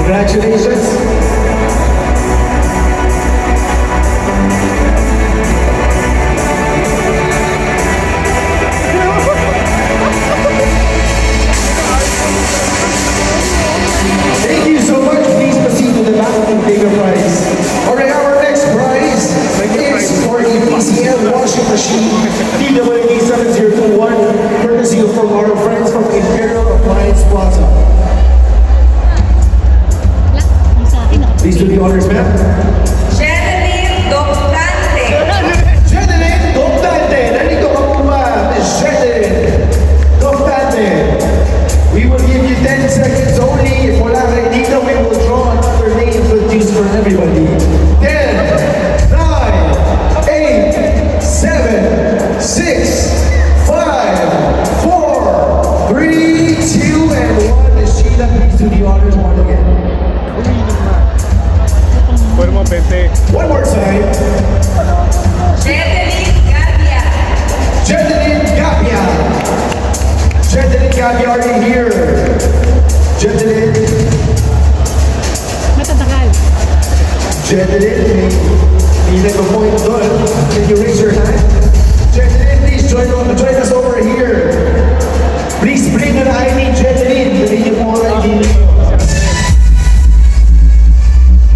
Congratulations. Thank you so much. Please proceed to the back and take your prize. Alright, our next prize is for the PCL washing machine TWD7021, courtesy from our friends from Imperial Appliance Plaza. Please do the honors, ma'am. Jedeline Doctante. Jedeline Doctante. Nandito ka po ba? Jedeline Doctante. We will give you 10 seconds only. If wala kayo dito, we will draw another name to choose for everybody. 10, 9, 8, 7, 6, 5, 4, 3, 2, and 1. Sheila, please do the honors once again. One more time. Jedeline Gavia. Jedeline Gavia. Jedeline Gavia, are you here? Jedeline. Matatagal. Jedeline, may nag-point doon. Can you raise your hand? Jedeline, please join us over here. Please bring an ID, Jedeline. Bring niyo po ang ID.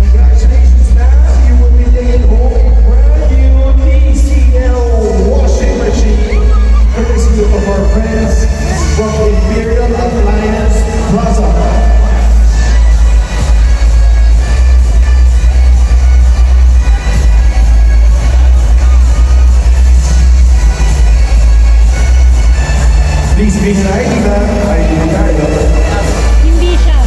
Congratulations, ma'am. You will be taking home a brand new PCL washing machine, courtesy of our friends from Imperial Appliance Plaza. Please bring an ID, ma'am. ID tayo. Hindi siya.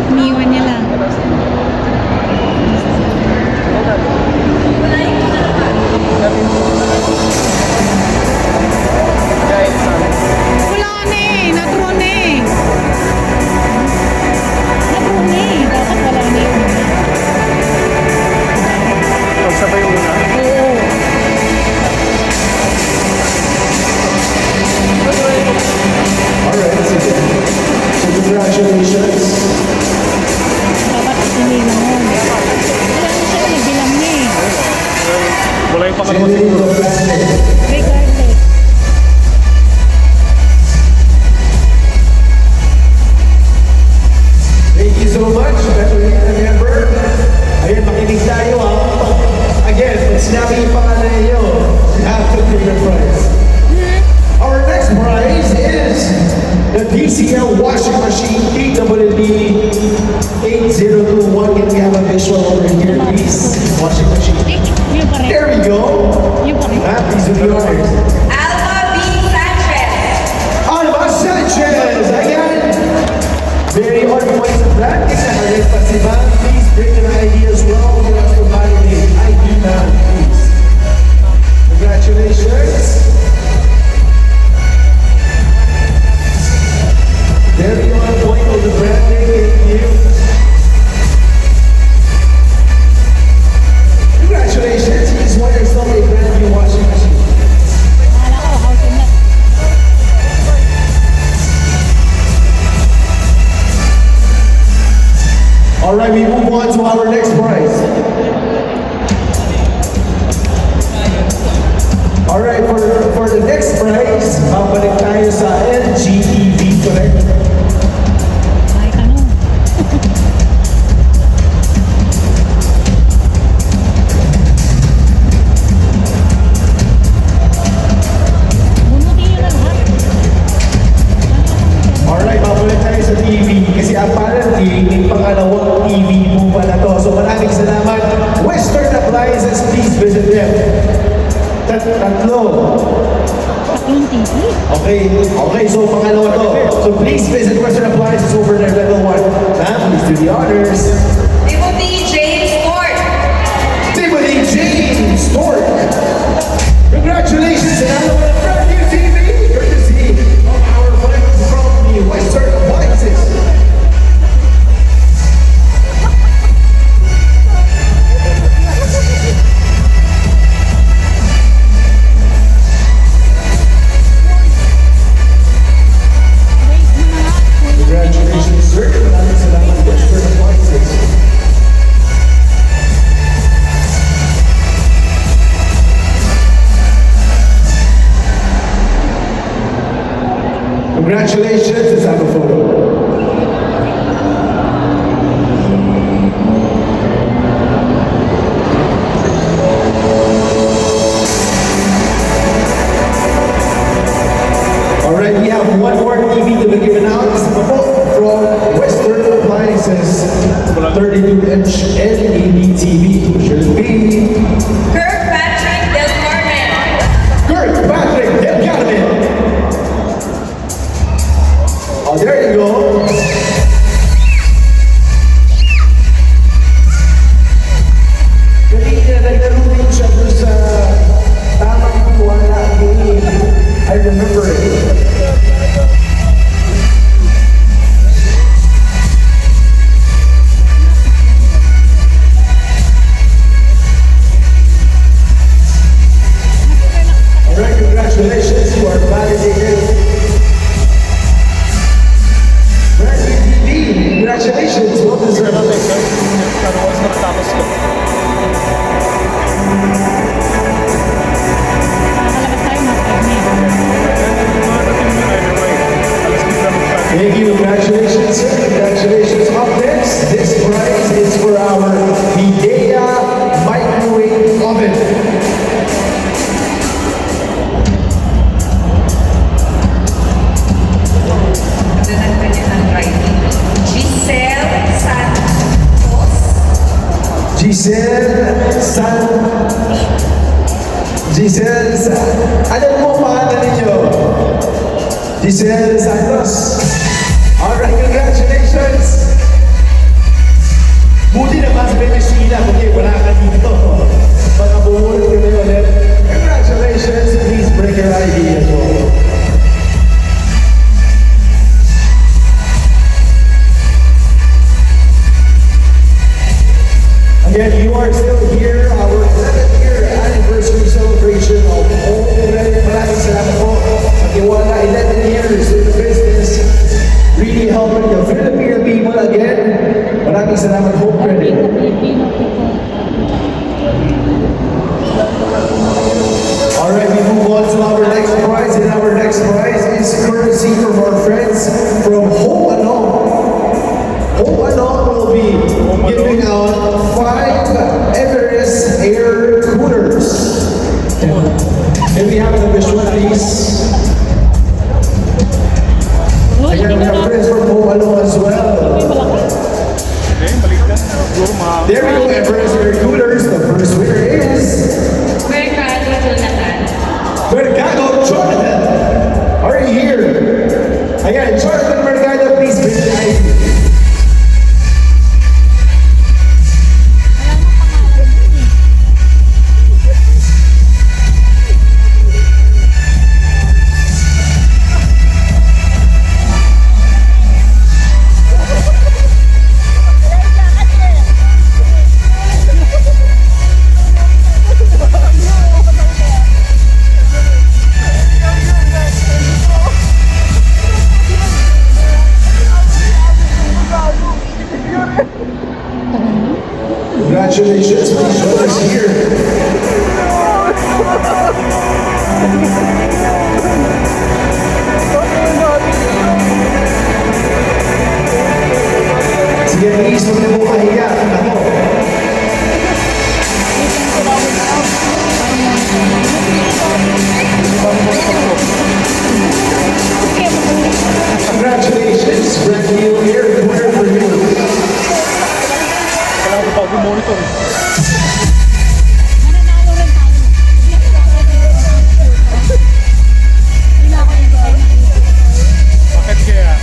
Iniwan niya lang. Wala na eh. Na-draw na eh. Na-draw na eh. Dapat wala na yun. Pagsabay una. Oo. Alright, sige. So congratulations. Dapat iniwan mo. Wala na siya. Nagbilang niya eh. Wala yung pangalawa Jedeline siguro. Doctante. Regardless. Thank you so much. Remember, ayun, makinig tayo ha. Again, pag sinabi yung pangalan niyo, you have to take your prize. Our next prize is the PCL washing machine TWD 8021. Can we have a visual over here, please? Washing machine. Yun pa rin. There we go. Yun pa rin. Please do the honors. Alma B. Sanchez. Alma Sanchez, again. Very on point sa brand. Isa pa si ma'am. Please bring an ID as well. You have to validate. ID ma'am, please. Congratulations. Very on point with the branding. Thank you. Congratulations. He's won yourself a brand new washing machine. Akala ko, house and lot. All right, we move on to our next prize. All right, for the next prize, babalik tayo sa LGTV, correct? Ay, tanong. Bunutin nyo na lahat. All right, babalik tayo sa TV kasi apparently may pangalawang TV mo pala to. So maraming salamat. Western Appliances, please visit them. Tatlo. Tatlong TV. Okay, so pangalawa to. So please visit Western Appliances over there, level 1. Ma'am, please do the honors. Timothy James Ford. Timothy James Stork. Congratulations, and I'm on a brand new TV, courtesy of our friends from the Western Appliances. Congratulations. 32-inch LED TV. Who should it be? Kirkpatrick Del Carmen. Kirkpatrick Del Carmen. Oh, there you go. Kanina naglaro din siya doon sa tamang kuwala game. I remember it. Alright, congratulations, you are validated. Bradley TV, congratulations, well deserved. Pero once natapos ko. Nakakalabas tayo mga segment. Thank you, congratulations, sir. Congratulations. Up next, this prize is for our Idea microwave oven. Ano na kanya handwriting? Giselle Santos. Giselle alam mo pangalan ninyo? Giselle Santos. Alright, congratulations. Buti na mas Venezuela, kundi wala ka dito. Pagkabumunod ka na ulit. Congratulations. Please bring your ID as well. Again, you are still here, our 11th year anniversary celebration of Home Credit. Maraming salamat po. Pagkiwala, 11 years in the business, really helping the Filipino people again. Maraming salamat, Home Credit. Filipino people. Alright, we move on to our next prize, and our next prize is courtesy from our friends from Home Alone. Home Alone will be giving out 5 Everest air coolers. Can we have the visual, please? Uy, Again, we have friends from Home Alone as well. Eh, balik na. Siguro mga... There we go, Everest air coolers. The first winner is Mercado Jonathan. Mercado Jonathan. Are you here? Again, Jonathan Mercado, please bring the ID. Congratulations, please join us here. Sige, please, huwag na po kahiya. Ako. Congratulations, brand new air cooler for you. Kailangan ko pa monitor. Mananalo rin tayo. Bakit kaya?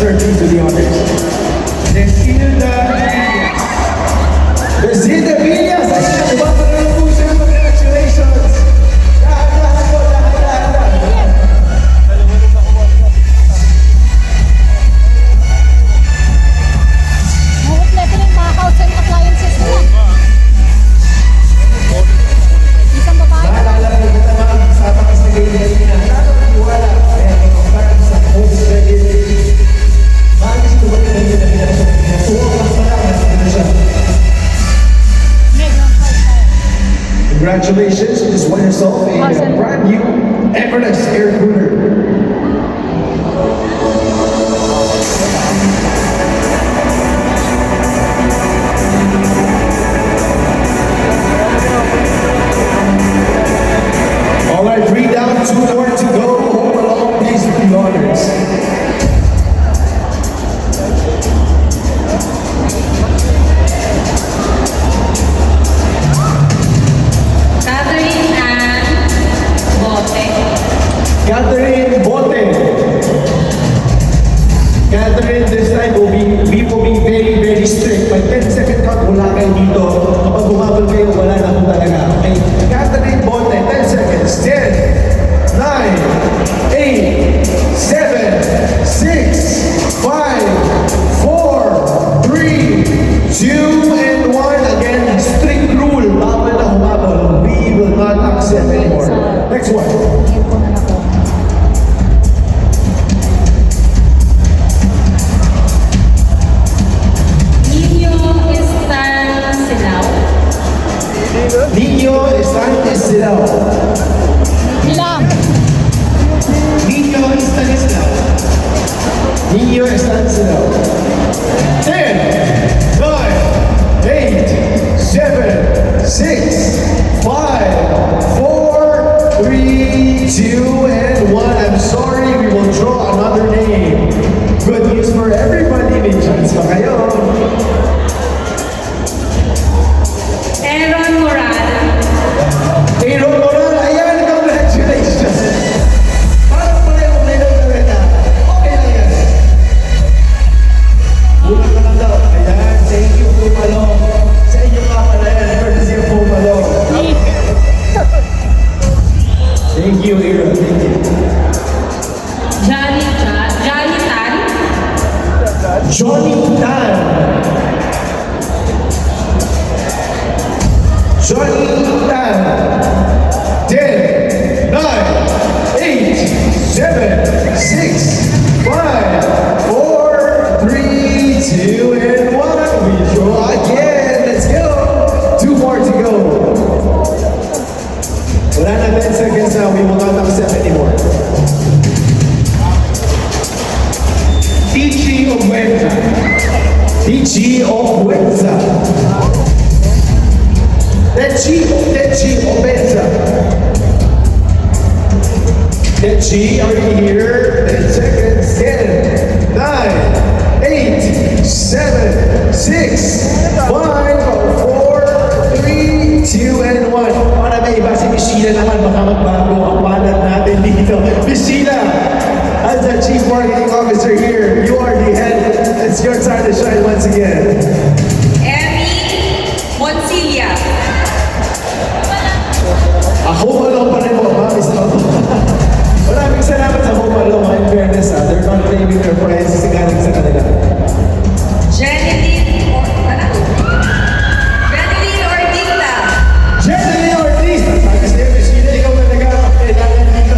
sir, please do the honors. Desilda Villas! Ayun na, bumaba na ng puso. Congratulations! Dahan po, dahan. Makumpleto na yung mga house and appliances nila. Isang babae. Maalala ko kita mga kasama ka sa ganyan na nakakatiwala. Kaya para sa home credit. Maagis ko ba yung ganyan na pinasok? Natuwa ka pa lang. Ano siya? Congratulations, you just won yourself a brand new Everest air cooler. All right, 3 down, 2 more to go. Home alone, please do the honors. Catherine Ann Bote. Catherine Bote. Catherine, this time we will be very, very strict. Pag 10-second count, wala kayo dito. Kapag bumabal kayo, wala na po talaga. Okay? Catherine Bote, 10 seconds. 10, 9, 8, 7, 6, 5, 4, 3, 2, and 1. Again, strict rule. Bawal na humabal. We will not accept anymore. Next one. Aircon na ako. Nino Estan Silao. Niño Estanislao. Bilang. Niño Estanislao. Niño Estanislao. 10, 9, 8, 7, 6, 5, 4, 3, 2, and 1. I'm sorry, we will draw another name. Good news for everybody. May chance pa kayo. Aaron Moral. Aaron Moral, ayan, congratulations! Parang pareho na yung gawin. Okay lang yan. Buti ka lang daw. Ayan, thank you, Pumalo. Sa inyo nga pala yan, courtesy of Pumalo. Thank you, Aaron. Thank you. Johnny Tan. Johnny Tan. Johnny Tan. 10, 9, 8, 7, 6, 5, 4, 3, 2, and 1. We draw again. Let's go. 2 more to go. Wala na 10 seconds now. We will not accept anymore. Tichi Obuenza. Tichi Obuenza. Techi Obuenza. Techi, are you here? 10 seconds. 10, 9, 8, 7, 6, 5, 4, 3, 2, and 1. Para may iba si Miss Sheila naman, baka magbago ang banat natin dito. Miss Sheila, as the Chief Marketing Officer here, you are the head. It's your time to shine once again. Emmy Monsilia. Home Alone pa rin po, ma'am. Maraming salamat sa Home Alone. In fairness, they're not claiming their prizes galing sa kanila. Jeneline Ordita. Jenny Ortiz! Sabi sa'yo, Miss Sheila, ikaw talaga ang kailangan dito.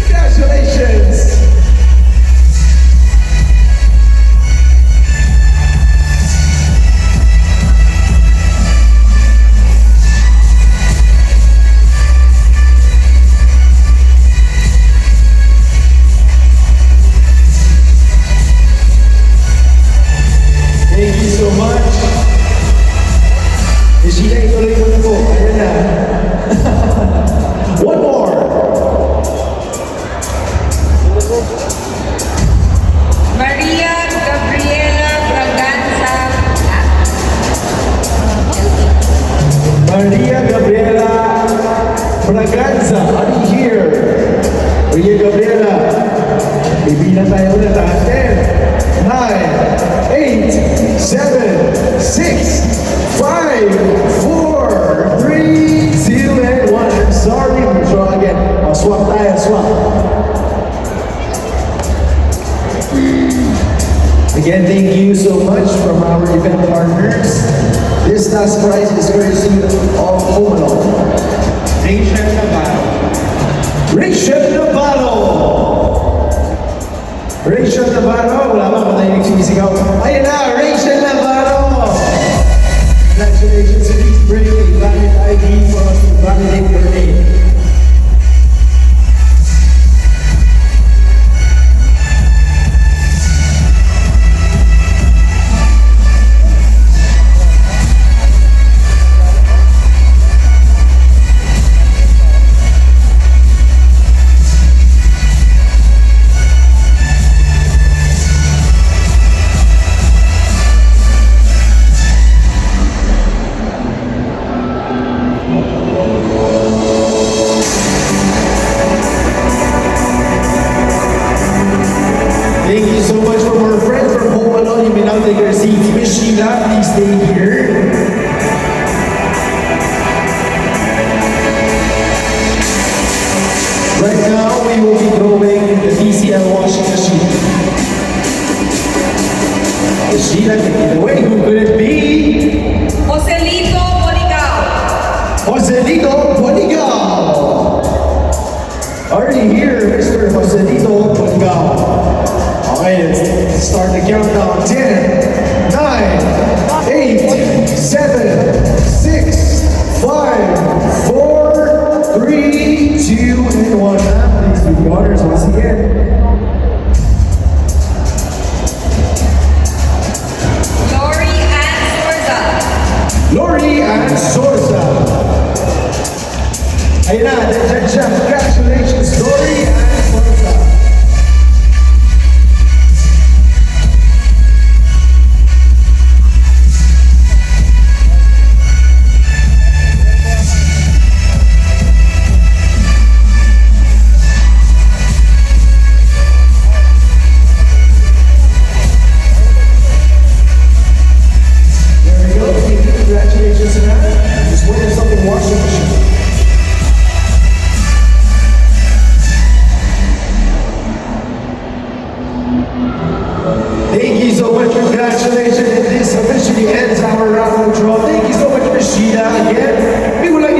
Congratulations! Thank you so much. Miss Sheila, ituloy mo na po. Ayan na. One more. Maria Gabriela Braganza. Maria Gabriela Braganza, are you here? Maria Gabriela, Bibilang tayo ulit ha. 10, 9, 8, 7, 6, 5, 4, 3, 2, and 1. I'm sorry, we'll draw again. Swap tayo, swap. Again, thank you so much from our event partners. This last prize is courtesy of Home Alone. Rachel Navarro. Rachel Navarro! Rachel Navarro! Wala ba kung tayo nagsisigaw? Ayun na! Rachel Navarro! Congratulations! Please bring a valid ID for us to validate your name. Thank you so much from our friends from Home Alone. You may now take your seats. Miss Sheila, please stay here. Right now, we will be throwing the TCL washing machine. Miss Sheila, take it away. Who could it be? Joselito Boligao. Joselito Boligao. Already here, Mr. Joselito Boligao. Okay, let's start the countdown. 10, 9, 8, 7, 6, 5, 4, 3, 2, and 1. Please do the honors once again. Lori Ann Sorza. Lori and Sorza. Ayun na, dyan siya. Congratulations, Lori and Sorza. There we go. Thank you. Congratulations, Samantha. Just winning something washing machine. Thank you so much. Congratulations. And this officially ends our raffle draw. Thank you so much, Miss Sheila. Again, we would like